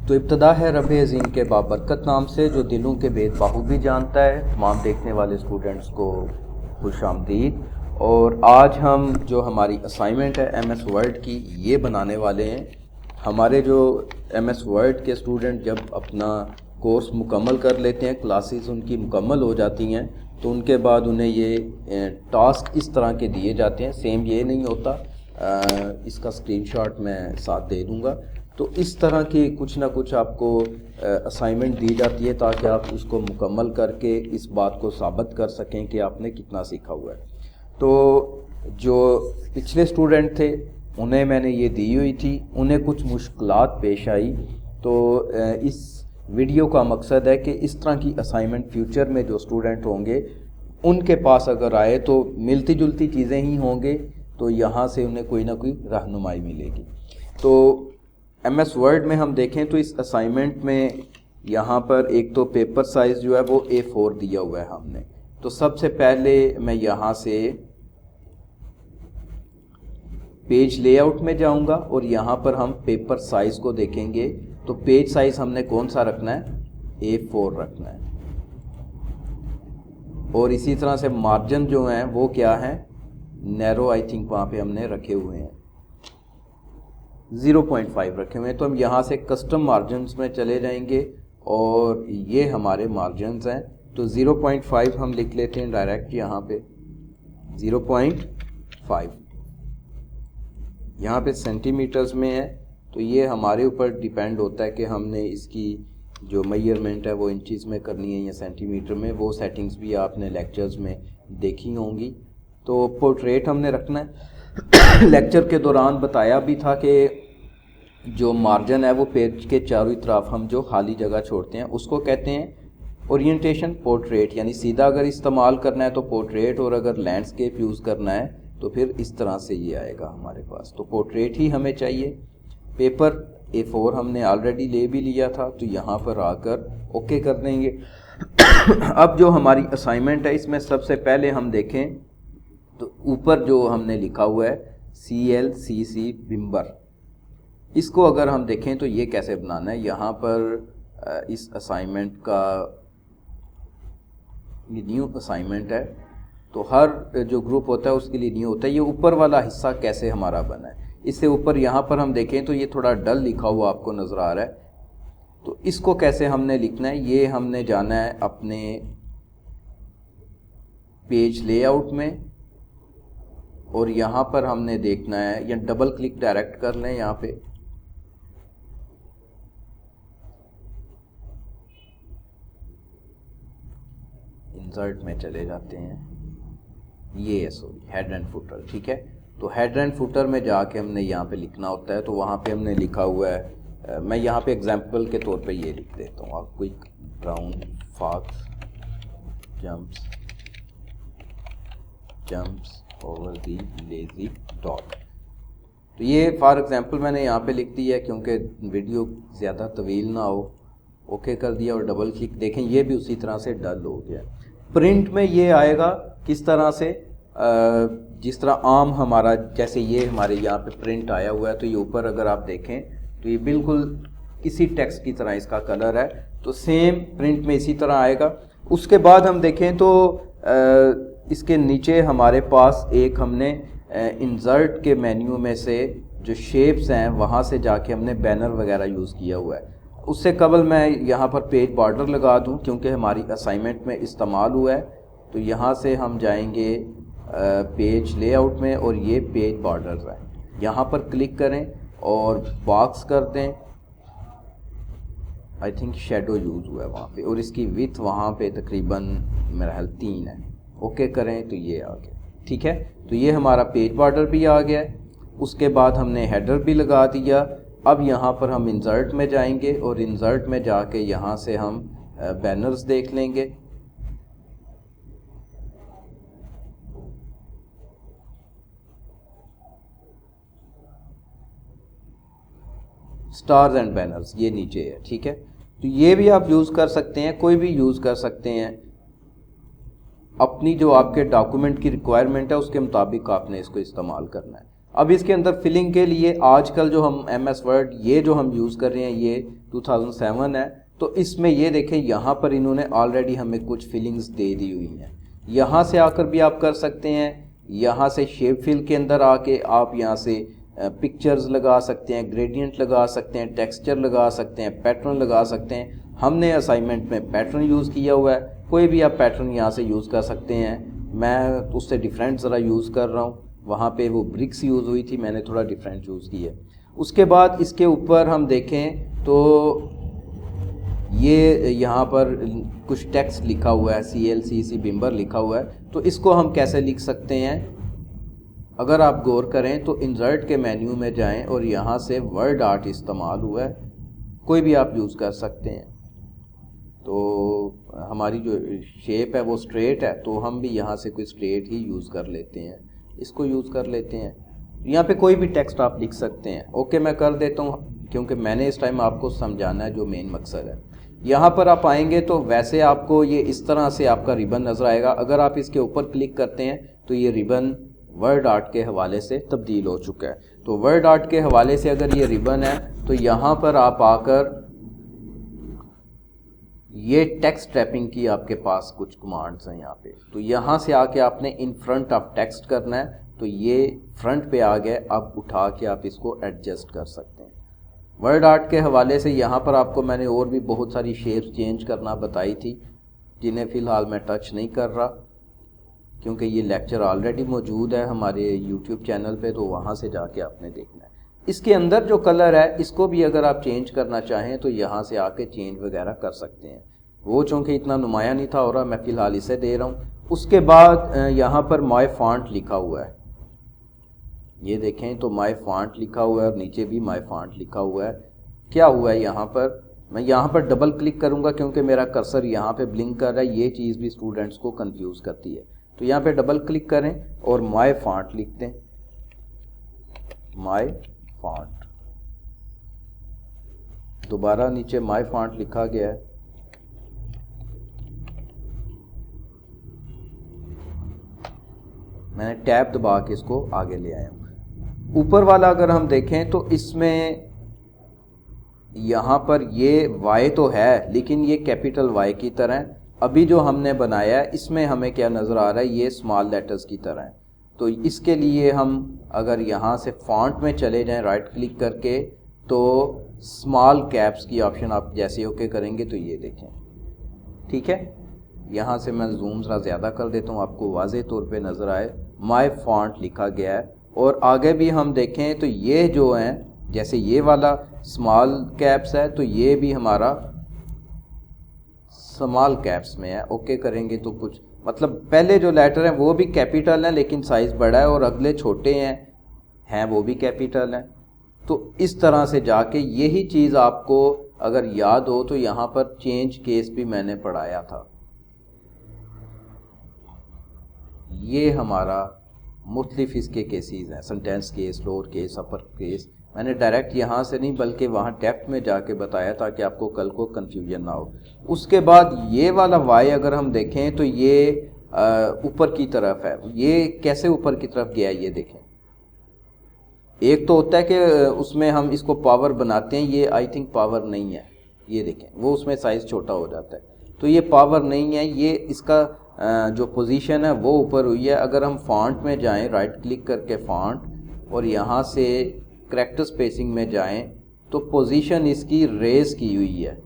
तो इब्तदा है रब अज़ीम के बाबरकत नाम से जो दिलों के भेद बाखूबी जानता है। तमाम देखने वाले स्टूडेंट्स को खुश आमदीद। और आज हम जो हमारी असाइनमेंट है MS वर्ड की ये बनाने वाले हैं। हमारे जो MS वर्ड के स्टूडेंट जब अपना कोर्स मुकम्मल कर लेते हैं, क्लासेस उनकी मुकम्मल हो जाती हैं, तो उनके बाद उन्हें ये टास्क इस तरह के दिए जाते हैं। सेम ये नहीं होता, इसका स्क्रीनशॉट मैं साथ दे दूँगा। तो इस तरह की कुछ ना कुछ आपको असाइनमेंट दी जाती है ताकि आप उसको मुकम्मल करके इस बात को साबित कर सकें कि आपने कितना सीखा हुआ है। तो जो पिछले स्टूडेंट थे उन्हें मैंने ये दी हुई थी, उन्हें कुछ मुश्किलात पेश आई। तो इस वीडियो का मकसद है कि इस तरह की असाइनमेंट फ्यूचर में जो स्टूडेंट होंगे उनके पास अगर आए तो मिलती जुलती चीज़ें ही होंगे, तो यहाँ से उन्हें कोई ना कोई रहनुमाई मिलेगी। तो MS वर्ड में हम देखें तो इस असाइनमेंट में यहाँ पर एक तो पेपर साइज़ जो है वो A4 दिया हुआ है हमने। तो सबसे पहले मैं यहाँ से पेज लेआउट में जाऊँगा और यहाँ पर हम पेपर साइज़ को देखेंगे। तो पेज साइज़ हमने कौन सा रखना है, A4 रखना है। और इसी तरह से मार्जिन जो हैं वो क्या है, नैरो, आई थिंक वहाँ पे हमने रखे हुए हैं 0.5 रखे हुए हैं। तो हम यहाँ से कस्टम मार्जिन्स में चले जाएंगे और ये हमारे मार्जिन्स हैं। तो 0.5 हम लिख लेते हैं डायरेक्ट यहाँ पे 0.5। यहाँ पे सेंटीमीटर्स में है, तो ये हमारे ऊपर डिपेंड होता है कि हमने इसकी जो मेजरमेंट है वो इंचज़ में करनी है या सेंटीमीटर में। वो सेटिंग्स भी आपने लेक्चर्स में देखी होंगी। तो पोर्ट्रेट हमने रखना है। लेक्चर के दौरान बताया भी था कि जो मार्जिन है वो पेज के चारों तरफ हम जो खाली जगह छोड़ते हैं उसको कहते हैं ओरिएंटेशन पोर्ट्रेट। यानी सीधा अगर इस्तेमाल करना है तो पोर्ट्रेट, और अगर लैंडस्केप यूज़ करना है तो फिर इस तरह से ये आएगा हमारे पास। तो पोर्ट्रेट ही हमें चाहिए। पेपर A4 हमने ऑलरेडी ले भी लिया था, तो यहाँ पर आकर ओके कर देंगे। अब जो हमारी असाइनमेंट है इसमें सबसे पहले हम देखें तो ऊपर जो हमने लिखा हुआ है CLCC बिम्बर, इसको अगर हम देखें तो ये कैसे बनाना है। यहाँ पर इस असाइनमेंट का ये न्यू असाइनमेंट है, तो हर जो ग्रुप होता है उसके लिए न्यू होता है। ये ऊपर वाला हिस्सा कैसे हमारा बना है, इससे ऊपर यहाँ पर हम देखें तो ये थोड़ा डल लिखा हुआ आपको नज़र आ रहा है। तो इसको कैसे हमने लिखना है, ये हमने जाना है अपने पेज लेआउट में और यहाँ पर हमने देखना है, या डबल क्लिक डायरेक्ट कर लें यहाँ पे। इंसर्ट में चले जाते हैं, ये है सॉरी हेड एंड फुटर, ठीक है। तो हेड एंड फुटर में जाके हमने यहाँ पे लिखना होता है। तो वहाँ पे हमने लिखा हुआ है, मैं यहाँ पे एग्जांपल के तौर पे ये लिख देता हूँ, आप quick brown fox jumps over the lazy dog. तो ये फॉर एग्जांपल मैंने यहाँ पे लिख दिया है क्योंकि वीडियो ज़्यादा तवील ना हो। ओके कर दिया और डबल क्लिक, देखें ये भी उसी तरह से डल हो गया। प्रिंट में ये आएगा किस तरह से, जिस तरह आम हमारा, जैसे ये हमारे यहाँ पे प्रिंट आया हुआ है, तो ये ऊपर अगर आप देखें तो ये बिल्कुल इसी टेक्स्ट की तरह इसका कलर है। तो सेम प्रिंट में इसी तरह आएगा। उसके बाद हम देखें तो इसके नीचे हमारे पास एक हमने इंसर्ट के मेन्यू में से जो शेप्स हैं वहाँ से जाके हमने बैनर वगैरह यूज़ किया हुआ है। उससे कबल मैं यहाँ पर पेज बॉर्डर लगा दूँ क्योंकि हमारी असाइनमेंट में इस्तेमाल हुआ है। तो यहाँ से हम जाएंगे पेज लेआउट में और ये पेज बॉर्डर्स है, यहाँ पर क्लिक करें और बॉक्स कर दें। आई थिंक शेडो यूज़ हुआ है वहाँ पे, और इसकी विथ वहाँ पे तकरीबन मेरा ख्याल 3 है। ओके करें तो ये आ गया, ठीक है। तो ये हमारा पेज बॉर्डर भी आ गया है। उसके बाद हमने हेडर भी लगा दिया। अब यहाँ पर हम इंसर्ट में जाएंगे और इंसर्ट में जाके यहाँ से हम बैनर्स देख लेंगे। स्टार्स एंड बैनर्स ये नीचे है, ठीक है। तो ये भी आप यूज़ कर सकते हैं, कोई भी यूज़ कर सकते हैं। अपनी जो आपके डॉक्यूमेंट की रिक्वायरमेंट है उसके मुताबिक आपने इसको इस्तेमाल करना है। अब इसके अंदर फिलिंग के लिए आजकल जो हम MS वर्ड ये जो हम यूज़ कर रहे हैं ये 2007 है, तो इसमें ये देखें यहाँ पर इन्होंने ऑलरेडी हमें कुछ फिलिंग्स दे दी हुई हैं। यहाँ से आकर भी आप कर सकते हैं, यहाँ से शेप फिल के अंदर आके आप यहाँ से पिक्चर्स लगा सकते हैं, ग्रेडियंट लगा सकते हैं, टेक्सचर लगा सकते हैं, पैटर्न लगा सकते हैं। हमने असाइनमेंट में पैटर्न यूज़ किया हुआ है, कोई भी आप पैटर्न यहाँ से यूज़ कर सकते हैं। मैं उससे डिफरेंट ज़रा यूज़ कर रहा हूँ, वहाँ पे वो ब्रिक्स यूज़ हुई थी, मैंने थोड़ा डिफरेंट यूज़ किया। उसके बाद इसके ऊपर हम देखें तो ये यहाँ पर कुछ टेक्स्ट लिखा हुआ है, CLCC बिम्बर लिखा हुआ है, तो इसको हम कैसे लिख सकते हैं। अगर आप गौर करें तो इंसर्ट के मेन्यू में जाएं और यहाँ से वर्ड आर्ट इस्तेमाल हुआ है, कोई भी आप यूज़ कर सकते हैं। तो हमारी जो शेप है वो स्ट्रेट है, तो हम भी यहाँ से कोई स्ट्रेट ही यूज़ कर लेते हैं, इसको यूज़ कर लेते हैं। यहाँ पे कोई भी टेक्स्ट आप लिख सकते हैं। ओके, मैं कर देता हूँ क्योंकि मैंने इस टाइम आपको समझाना है जो मेन मकसद है। यहाँ पर आप आएंगे तो वैसे आपको ये इस तरह से आपका रिबन नज़र आएगा। अगर आप इसके ऊपर क्लिक करते हैं तो ये रिबन वर्ड आर्ट के हवाले से तब्दील हो चुका है। तो वर्ड आर्ट के हवाले से अगर ये रिबन है तो यहाँ पर आप आकर ये टेक्स्ट रैपिंग की आपके पास कुछ कमांड्स हैं यहाँ पे, तो यहाँ से आके आपने इन फ्रंट ऑफ टेक्स्ट करना है, तो ये फ्रंट पे आ गए। अब उठा के आप इसको एडजस्ट कर सकते हैं। वर्ड आर्ट के हवाले से यहाँ पर आपको मैंने और भी बहुत सारी शेप्स चेंज करना बताई थी, जिन्हें फ़िलहाल मैं टच नहीं कर रहा क्योंकि ये लेक्चर ऑलरेडी मौजूद है हमारे YouTube चैनल पे, तो वहाँ से जाके आपने देखना है। इसके अंदर जो कलर है इसको भी अगर आप चेंज करना चाहें तो यहाँ से आके चेंज वगैरह कर सकते हैं। वो चूँकि इतना नुमाया नहीं था हो रहा, मैं फ़िलहाल इसे दे रहा हूँ। उसके बाद यहाँ पर माय फॉन्ट लिखा हुआ है, ये देखें तो माय फॉन्ट लिखा हुआ है और नीचे भी माय फॉन्ट लिखा हुआ है। क्या हुआ है यहाँ पर, मैं यहाँ पर डबल क्लिक करूँगा क्योंकि मेरा कर्सर यहाँ पे ब्लिंक कर रहा है। ये चीज़ भी स्टूडेंट्स को कंफ्यूज करती है, तो यहाँ पे डबल क्लिक करें और माय फॉन्ट लिखते हैं, माय फॉन्ट। दोबारा नीचे माय फॉन्ट लिखा गया है। मैंने टैब दबा के इसको आगे ले आया हूँ। ऊपर वाला अगर हम देखें तो इसमें यहाँ पर ये Y तो है लेकिन ये कैपिटल Y की तरह। अभी जो हमने बनाया है इसमें हमें क्या नज़र आ रहा है, ये स्मॉल लेटर्स की तरह है। तो इसके लिए हम अगर यहाँ से फॉन्ट में चले जाएं राइट क्लिक करके, तो स्मॉल कैप्स की ऑप्शन आप जैसे ओके करेंगे तो ये देखें, ठीक है। यहाँ से मैं जूम ज़रा ज़्यादा कर देता हूँ, आपको वाज़े तौर पे नज़र आए। माय फॉन्ट लिखा गया है। और आगे भी हम देखें तो ये जो हैं, जैसे ये वाला स्मॉल कैप्स है तो ये भी हमारा स्मॉल कैप्स में है। ओके करेंगे तो कुछ मतलब पहले जो लेटर हैं वो भी कैपिटल हैं लेकिन साइज़ बड़ा है, और अगले छोटे हैं वो भी कैपिटल हैं। तो इस तरह से जाके यही चीज़ आपको अगर याद हो तो यहाँ पर चेंज केस भी मैंने पढ़ाया था। ये हमारा मुख्तलिफ इसके केसेस हैं, sentence case, lower case, upper case. मैंने डायरेक्ट यहाँ से नहीं बल्कि वहाँ डेप्थ में जाके बताया ताकि आपको कल को कन्फ्यूजन ना हो। उसके बाद ये वाला वाई अगर हम देखें तो ये ऊपर की तरफ है। ये कैसे ऊपर की तरफ गया ये देखें। एक तो होता है कि उसमें हम इसको पावर बनाते हैं, ये आई थिंक पावर नहीं है, ये देखें वो उसमें साइज़ छोटा हो जाता है, तो ये पावर नहीं है। ये इसका जो पोजीशन है वो ऊपर हुई है। अगर हम फॉन्ट में जाएं, राइट क्लिक करके फॉन्ट, और यहाँ से करैक्टर स्पेसिंग में जाएं तो पोजीशन इसकी रेज की हुई है,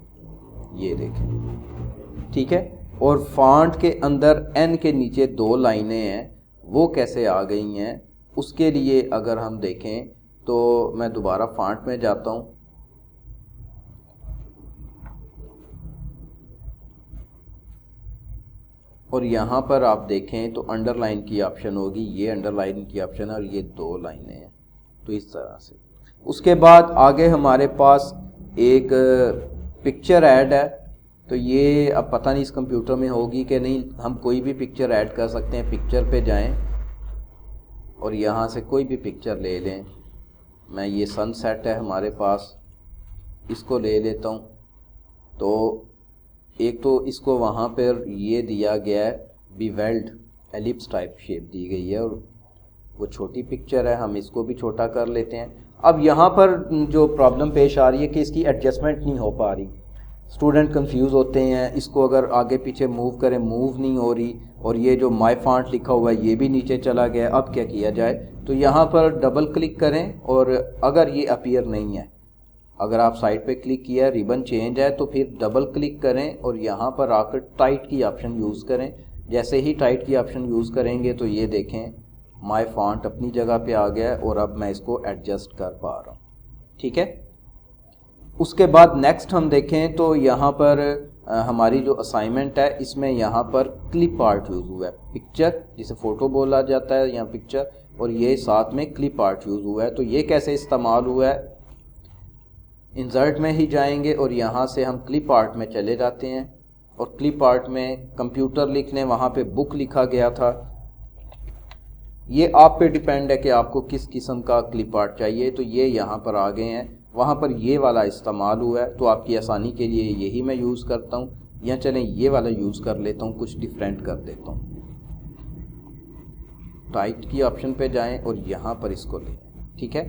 ये देखें, ठीक है। और फॉन्ट के अंदर एन के नीचे 2 लाइनें हैं, वो कैसे आ गई हैं उसके लिए अगर हम देखें तो मैं दोबारा फॉन्ट में जाता हूँ। और यहाँ पर आप देखें तो अंडरलाइन की ऑप्शन होगी, ये अंडरलाइन की ऑप्शन है और ये 2 लाइनें हैं, तो इस तरह से। उसके बाद आगे हमारे पास एक पिक्चर ऐड है, तो ये अब पता नहीं इस कंप्यूटर में होगी कि नहीं। हम कोई भी पिक्चर ऐड कर सकते हैं। पिक्चर पे जाएं और यहाँ से कोई भी पिक्चर ले लें। मैं ये सनसेट है हमारे पास, इसको ले लेता हूँ। तो एक तो इसको वहाँ पर ये दिया गया है बेवेल्ड एलिप्स टाइप शेप दी गई है, और वो छोटी पिक्चर है, हम इसको भी छोटा कर लेते हैं। अब यहाँ पर जो प्रॉब्लम पेश आ रही है कि इसकी एडजस्टमेंट नहीं हो पा रही, स्टूडेंट कंफ्यूज होते हैं, इसको अगर आगे पीछे मूव करें मूव नहीं हो रही, और ये जो माय फॉन्ट लिखा हुआ है ये भी नीचे चला गया। अब क्या किया जाए, तो यहाँ पर डबल क्लिक करें, और अगर ये अपीयर नहीं है, अगर आप साइड पे क्लिक किया रिबन चेंज है, तो फिर डबल क्लिक करें और यहाँ पर आकर टाइट की ऑप्शन यूज़ करें। जैसे ही टाइट की ऑप्शन यूज़ करेंगे तो ये देखें माय फॉन्ट अपनी जगह पे आ गया है और अब मैं इसको एडजस्ट कर पा रहा हूँ। ठीक है, उसके बाद नेक्स्ट हम देखें तो यहाँ पर हमारी जो असाइनमेंट है इसमें यहाँ पर क्लिप आर्ट यूज़ हुआ है। पिक्चर जिसे फ़ोटो बोला जाता है यहाँ पिक्चर, और ये साथ में क्लिप आर्ट यूज़ हुआ है। तो ये कैसे इस्तेमाल हुआ है, इंसर्ट में ही जाएंगे और यहाँ से हम क्लिप आर्ट में चले जाते हैं, और क्लिप आर्ट में कंप्यूटर लिख लें, वहाँ पे बुक लिखा गया था। ये आप पे डिपेंड है कि आपको किस किस्म का क्लिप आर्ट चाहिए। तो ये यहाँ पर आ गए हैं, वहाँ पर ये वाला इस्तेमाल हुआ है। तो आपकी आसानी के लिए यही मैं यूज़ करता हूँ, या चलें ये वाला यूज़ कर लेता हूँ, कुछ डिफरेंट कर देता हूँ। टाइट की ऑप्शन पे जाएं और यहाँ पर इसको लें। ठीक है,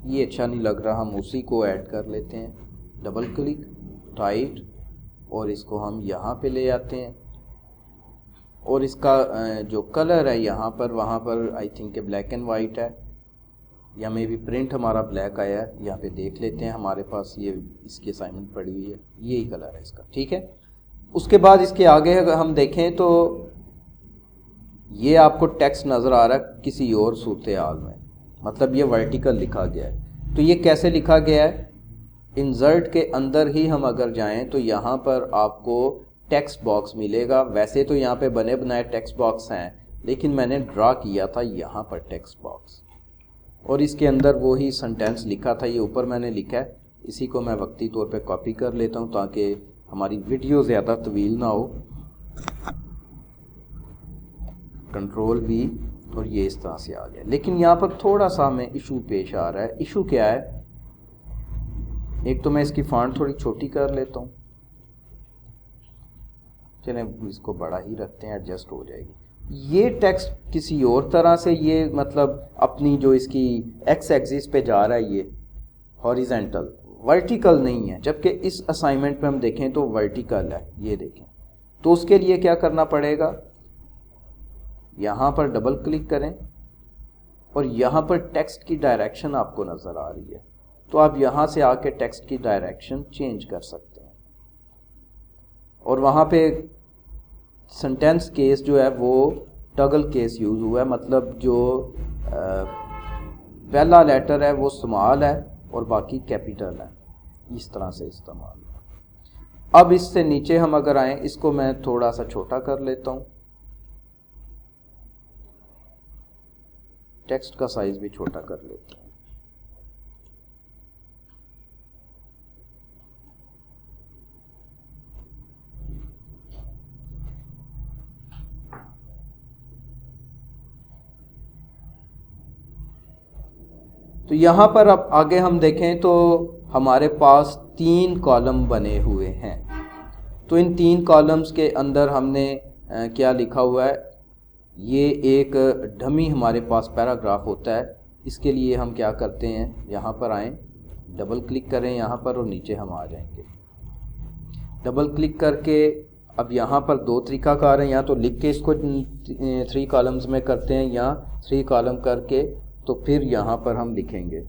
ये अच्छा नहीं लग रहा, हम उसी को ऐड कर लेते हैं। डबल क्लिक, टाइट, और इसको हम यहाँ पे ले आते हैं। और इसका जो कलर है यहाँ पर, वहाँ पर I think black and white है, या मे भी प्रिंट हमारा ब्लैक आया है। यहाँ पे देख लेते हैं, हमारे पास ये इसकी असाइनमेंट पड़ी हुई है, यही कलर है इसका। ठीक है, उसके बाद इसके आगे अगर हम देखें तो ये आपको टेक्स्ट नज़र आ रहा है किसी और सूरत हाल में, मतलब ये वर्टिकल लिखा गया है। तो ये कैसे लिखा गया है, इंसर्ट के अंदर ही हम अगर जाएं तो यहाँ पर आपको टेक्स्ट बॉक्स मिलेगा। वैसे तो यहाँ पे बने बनाए टेक्स्ट बॉक्स हैं, लेकिन मैंने ड्रा किया था यहाँ पर टेक्स्ट बॉक्स, और इसके अंदर वो ही सेंटेंस लिखा था, ये ऊपर मैंने लिखा है। इसी को मैं वक्ती तौर पे कॉपी कर लेता हूँ ताकि हमारी वीडियो ज़्यादा तवील ना हो। कंट्रोल V, और ये इस तरह से आ गया। लेकिन यहाँ पर थोड़ा सा हमें इशू पेश आ रहा है। इशू क्या है, एक तो मैं इसकी फॉन्ट थोड़ी छोटी कर लेता हूँ, चलें इसको बड़ा ही रखते हैं, एडजस्ट हो जाएगी। ये टेक्स्ट किसी और तरह से, ये मतलब अपनी जो इसकी एक्स एक्सिस पे जा रहा है, ये हॉरिजेंटल, वर्टिकल नहीं है, जबकि इस असाइनमेंट पे हम देखें तो वर्टिकल है। ये देखें, तो उसके लिए क्या करना पड़ेगा, यहाँ पर डबल क्लिक करें और यहाँ पर टेक्स्ट की डायरेक्शन आपको नज़र आ रही है, तो आप यहाँ से आके टेक्स्ट की डायरेक्शन चेंज कर सकते हैं। और वहाँ पे सेंटेंस केस जो है वो टगल केस यूज़ हुआ है, मतलब जो पहला लेटर है वो स्मॉल है और बाकी कैपिटल है, इस तरह से इस्तेमाल। अब इससे नीचे हम अगर आएँ, इसको मैं थोड़ा सा छोटा कर लेता हूँ, टेक्स्ट का साइज भी छोटा कर लेते हैं। तो यहाँ पर अब आगे हम देखें तो हमारे पास 3 कॉलम बने हुए हैं। तो इन 3 कॉलम्स के अंदर हमने क्या लिखा हुआ है, ये एक डमी हमारे पास पैराग्राफ होता है। इसके लिए हम क्या करते हैं, यहाँ पर आएँ, डबल क्लिक करें यहाँ पर और नीचे हम आ जाएंगे। डबल क्लिक करके अब यहाँ पर 2 तरीकाकार हैं, या तो लिख के इसको 3 कॉलम्स में करते हैं, या 3 कॉलम करके तो फिर यहाँ पर हम लिखेंगे।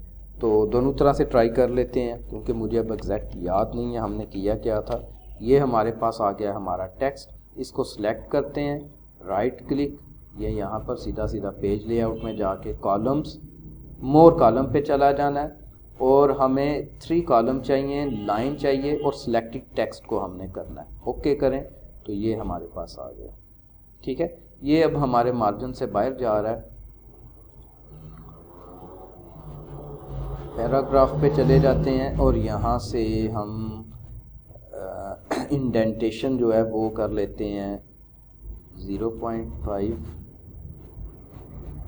तो दोनों तरह से ट्राई कर लेते हैं, क्योंकि मुझे अब एग्जैक्ट याद नहीं है हमने किया क्या था। ये हमारे पास आ गया हमारा टेक्स्ट, इसको सिलेक्ट करते हैं, राइट क्लिक, ये यहाँ पर सीधा सीधा पेज लेआउट में जाके कॉलम्स, मोर कॉलम पे चला जाना है, और हमें 3 कॉलम चाहिए, लाइन चाहिए, और सिलेक्टेड टेक्स्ट को हमने करना है। ओके करें तो ये हमारे पास आ गया। ठीक है, ये अब हमारे मार्जिन से बाहर जा रहा है। पैराग्राफ पे चले जाते हैं और यहाँ से हम इंडेंटेशन जो है वो कर लेते हैं 0.5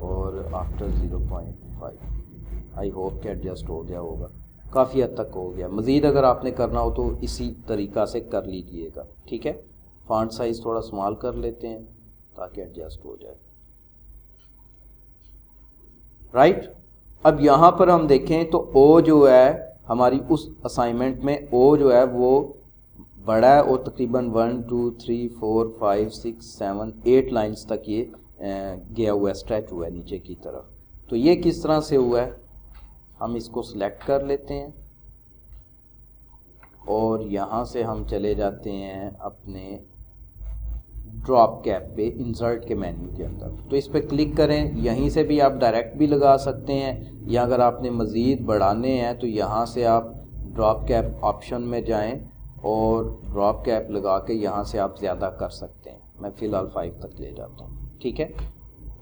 और आफ्टर 0.5। आई होप कि एडजस्ट हो गया होगा, काफ़ी हद तक हो गया। मज़ीद अगर आपने करना हो तो इसी तरीक़ा से कर लीजिएगा। ठीक है, फॉन्ट साइज़ थोड़ा स्मॉल कर लेते हैं ताकि एडजस्ट हो जाए। राइट। अब यहाँ पर हम देखें तो ओ जो है हमारी उस असाइनमेंट में ओ जो है वो बड़ा है और तकरीबन 1 2 3 4 5 6 7 8 लाइंस तक ये गया हुआ है, स्ट्रेच हुआ है नीचे की तरफ। तो ये किस तरह से हुआ है, हम इसको सिलेक्ट कर लेते हैं और यहाँ से हम चले जाते हैं अपने ड्रॉप कैप पे इंसर्ट के मेन्यू के अंदर। तो इस पर क्लिक करें, यहीं से भी आप डायरेक्ट भी लगा सकते हैं या अगर आपने मज़ीद बढ़ाने हैं तो यहाँ से आप ड्रॉप कैप ऑप्शन में जाएं और ड्रॉप कैप लगा के यहाँ से आप ज़्यादा कर सकते हैं। मैं फ़िलहाल 5 तक ले जाता हूँ, ठीक है।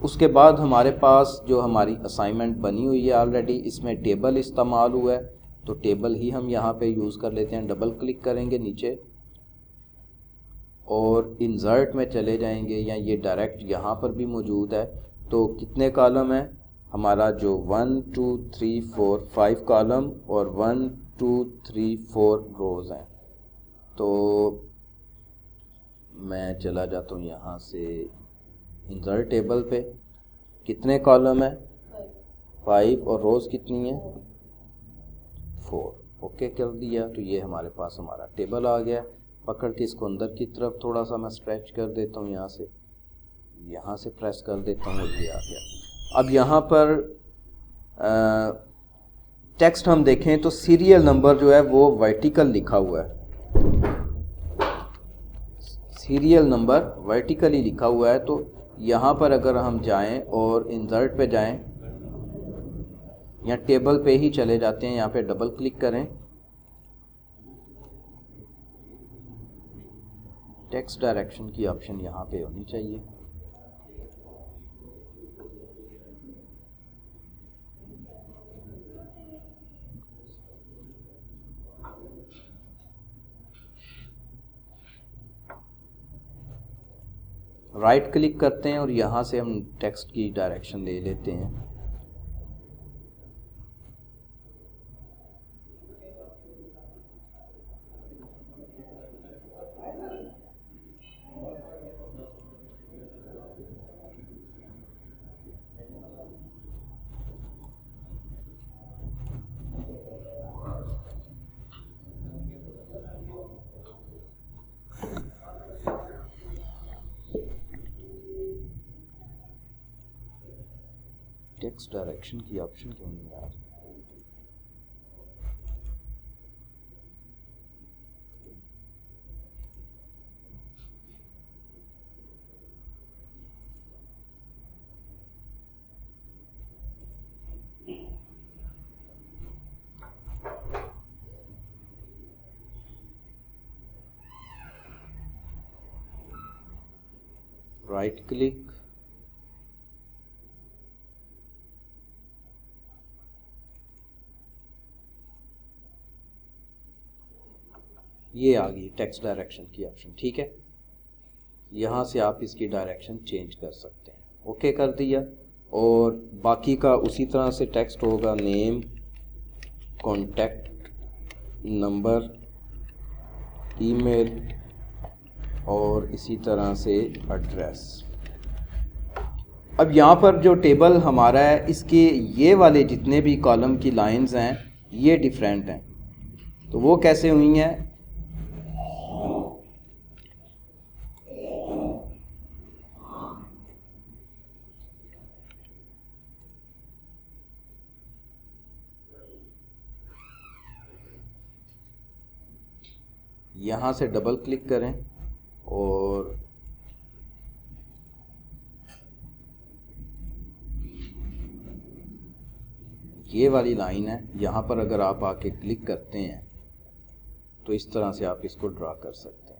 उसके बाद हमारे पास जो हमारी असाइनमेंट बनी हुई है ऑलरेडी, इसमें टेबल इस्तेमाल हुआ है तो टेबल ही हम यहाँ पे यूज़ कर लेते हैं। डबल क्लिक करेंगे नीचे और इंसर्ट में चले जाएंगे या ये डायरेक्ट यहाँ पर भी मौजूद है। तो कितने कॉलम है हमारा, जो 1 2 3 4 5 कॉलम और 1 2 3 4 रोज़ हैं। तो मैं चला जाता हूँ यहाँ से इंसर्ट टेबल पे, कितने कॉलम है 5 और रोज़ कितनी है 4। ओके कर दिया तो ये हमारे पास हमारा टेबल आ गया। पकड़ के इसको अंदर की तरफ थोड़ा सा मैं स्ट्रेच कर देता हूँ, यहाँ से प्रेस कर देता हूँ, ये आ गया। अब यहाँ पर टेक्स्ट हम देखें तो सीरियल नंबर जो है वो वर्टिकल लिखा हुआ है, सीरियल नंबर वर्टिकली लिखा हुआ है। तो यहाँ पर अगर हम जाएं और इंसर्ट पे जाएं या टेबल पे ही चले जाते हैं, यहाँ पे डबल क्लिक करें, टेक्स्ट डायरेक्शन की ऑप्शन यहाँ पे होनी चाहिए। राइट क्लिक करते हैं और यहाँ से हम टेक्स्ट की डायरेक्शन ले लेते हैं। टेक्स्ट डायरेक्शन की ऑप्शन क्यों नहीं आ रही? राइट क्लिक, ये आ गई टेक्स्ट डायरेक्शन की ऑप्शन, ठीक है। यहाँ से आप इसकी डायरेक्शन चेंज कर सकते हैं। ओके कर दिया और बाकी का उसी तरह से टेक्स्ट होगा, नेम, कॉन्टैक्ट नंबर, ईमेल और इसी तरह से एड्रेस। अब यहाँ पर जो टेबल हमारा है इसके ये वाले जितने भी कॉलम की लाइंस हैं ये डिफरेंट हैं। तो वो कैसे हुई हैं, यहाँ से डबल क्लिक करें और ये वाली लाइन है, यहाँ पर अगर आप आके क्लिक करते हैं तो इस तरह से आप इसको ड्रा कर सकते हैं।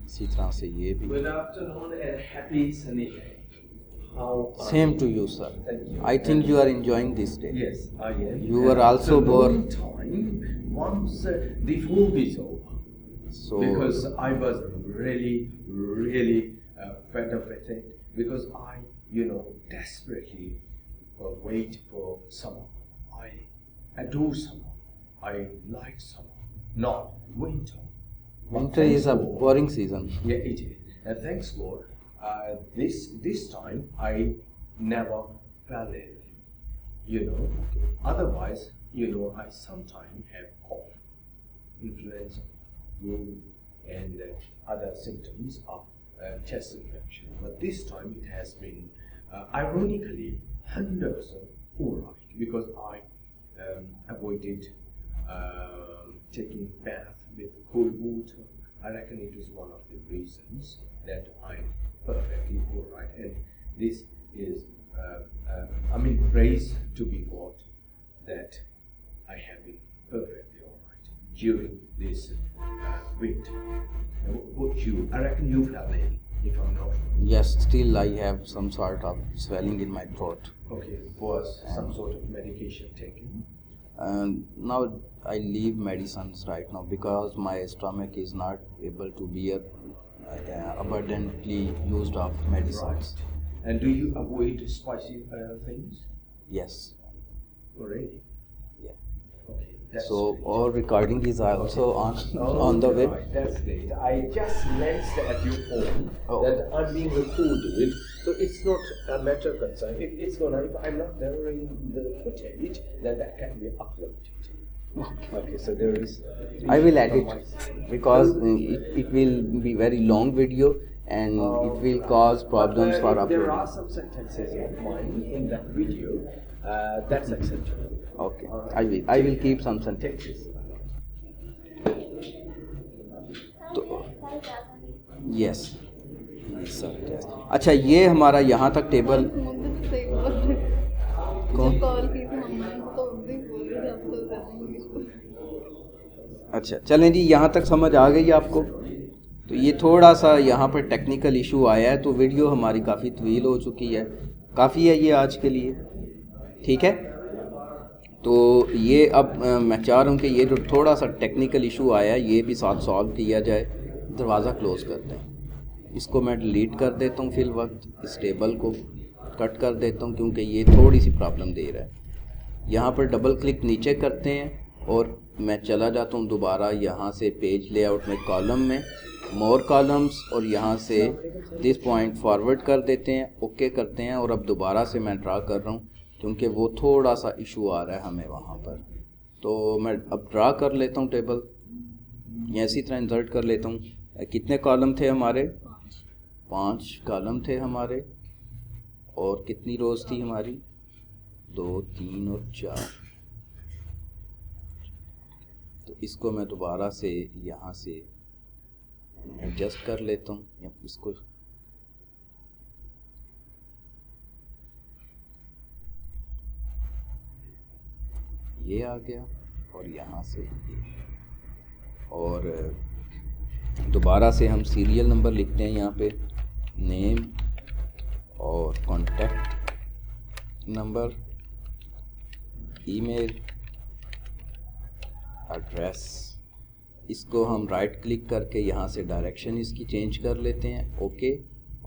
इसी तरह से ये भी। Good afternoon and happy sunny day. How are Same you? to you, sir. Thank you. I think you are enjoying this day. Yes, I am. You were also the born. only time once the food is over. So Because I was really fed up with it. Because I desperately wait for summer. I adore summer. I like summer, not winter. Winter is a boring season. Yeah, it is. And thanks God, this time I never fell ill. Otherwise, I sometimes have cough, influenza, flu, and other symptoms of chest infection. But this time it has been, ironically, 100% alright, because I avoided taking bath with cold water. I reckon it is one of the reasons that I'm perfectly alright, and this is, praise to be God that I have been perfectly alright during this winter. I reckon you fell ill, if I'm not wrong. Yes, still I have some sort of swelling in my throat. Okay, was some sort of medication taken? Now I leave medicines right now because my stomach is not able to bear abundantly used of medicines. Right. And do you avoid spicy things Yes. already? Yeah. Okay. That's So great. all recording is also on the web. Right, that's great. I just glanced at your phone Oh. that I'm being recorded, so it's not a matter of concern. If I'm not delivering the footage, then that can be uploaded. Okay, so there is. I will edit because it will be very long video and it will cause problems for There uploading. are some sentences of mine in that video. That's acceptable. Okay, I will keep some sentences. तो yes, sir, yes. अच्छा, ये हमारा यहाँ तक table कौन? Call की थी मम्मा ने तो उसी बोल रही थी अब तो करेंगे। अच्छा, चलें जी, यहाँ तक समझ आ गई आपको। तो ये थोड़ा सा यहाँ पर टेक्निकल इशू आया है, तो वीडियो हमारी काफ़ी तवील हो चुकी है, काफ़ी है ये आज के लिए, ठीक है। तो ये अब मैं चाह रहा हूँ कि ये जो थोड़ा सा टेक्निकल इशू आया है ये भी साथ सॉल्व किया जाए। दरवाज़ा क्लोज़ करते हैं, इसको मैं डिलीट कर देता हूँ फिल वक्त, इस टेबल को कट कर देता हूँ क्योंकि ये थोड़ी सी प्रॉब्लम दे रहा है। यहाँ पर डबल क्लिक नीचे करते हैं और मैं चला जाता हूँ दोबारा यहाँ से पेज लेआउट में, कॉलम में, मोर कॉलम्स, और यहाँ से दिस पॉइंट फॉरवर्ड कर देते हैं, ओके करते हैं। और अब दोबारा से मैं ड्रा कर रहा हूँ क्योंकि वो थोड़ा सा इशू आ रहा है हमें वहाँ पर। तो मैं अब ड्रा कर लेता हूँ टेबल, या इसी तरह इंसर्ट कर लेता हूँ। कितने कॉलम थे हमारे? 5 कॉलम थे हमारे। और कितनी रोज़ थी हमारी? 2, 3 और 4। तो इसको मैं दोबारा से यहाँ से एडजस्ट कर लेता हूँ, या इसको ये आ गया और यहाँ से ये, और दोबारा से हम सीरियल नंबर लिखते हैं यहाँ पे, नेम और कॉन्टैक्ट नंबर, ईमेल एड्रेस। इसको हम राइट क्लिक करके यहाँ से डायरेक्शन इसकी चेंज कर लेते हैं, ओके।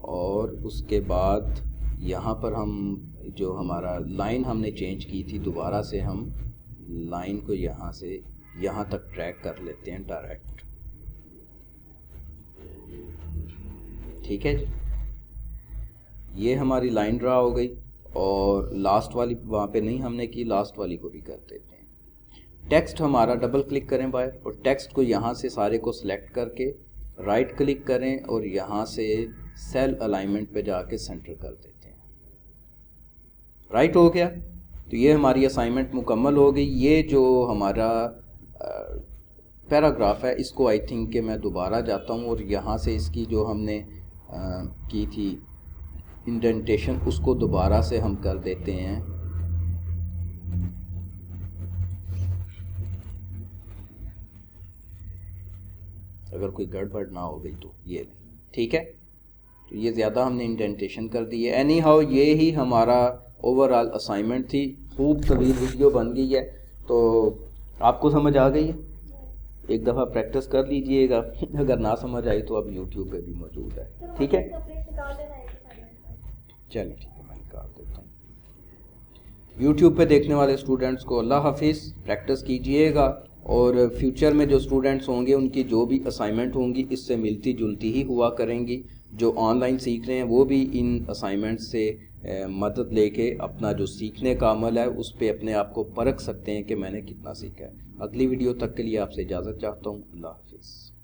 और उसके बाद यहाँ पर हम जो हमारा लाइन हमने चेंज की थी, दोबारा से हम लाइन को यहाँ से यहाँ तक ट्रैक कर लेते हैं डायरेक्ट, ठीक है जी। ये हमारी लाइन ड्रा हो गई, और लास्ट वाली वहाँ पे नहीं हमने की, लास्ट वाली को भी कर देते हैं। टेक्स्ट हमारा, डबल क्लिक करें बाहर और टेक्स्ट को यहाँ से सारे को सिलेक्ट करके राइट क्लिक करें और यहाँ से सेल अलाइनमेंट पे जाके सेंटर कर देते हैं। राइट हो गया। तो ये हमारी असाइनमेंट मुकम्मल हो गई। ये जो हमारा पैराग्राफ है, इसको आई थिंक कि मैं दोबारा जाता हूँ और यहाँ से इसकी जो हमने की थी इंडेंटेशन, उसको दोबारा से हम कर देते हैं। अगर कोई गड़बड़ ना हो गई तो ये, ठीक है। तो ये ज़्यादा हमने इंडेंटेशन कर दी है। एनी हाउ, ये ही हमारा ओवरऑल असाइनमेंट थी। खूब तवील वीडियो बन गई है, तो आपको समझ आ गई है। एक दफ़ा प्रैक्टिस कर लीजिएगा, अगर ना समझ आई तो अब यूट्यूब पे भी मौजूद है, ठीक है। चलिए ठीक है। निकाल देता हूँ। यूट्यूब पे देखने वाले स्टूडेंट्स को अल्लाह हाफिज़, प्रैक्टिस कीजिएगा और फ्यूचर में जो स्टूडेंट्स होंगे उनकी जो भी असाइनमेंट होंगी इससे मिलती जुलती ही हुआ करेंगी। जो ऑनलाइन सीख रहे हैं वो भी इन असाइनमेंट से मदद लेके अपना जो सीखने का अमल है उस पर अपने आप को परख सकते हैं कि मैंने कितना सीखा है। अगली वीडियो तक के लिए आपसे इजाज़त चाहता हूँ। अल्लाह हाफिज़।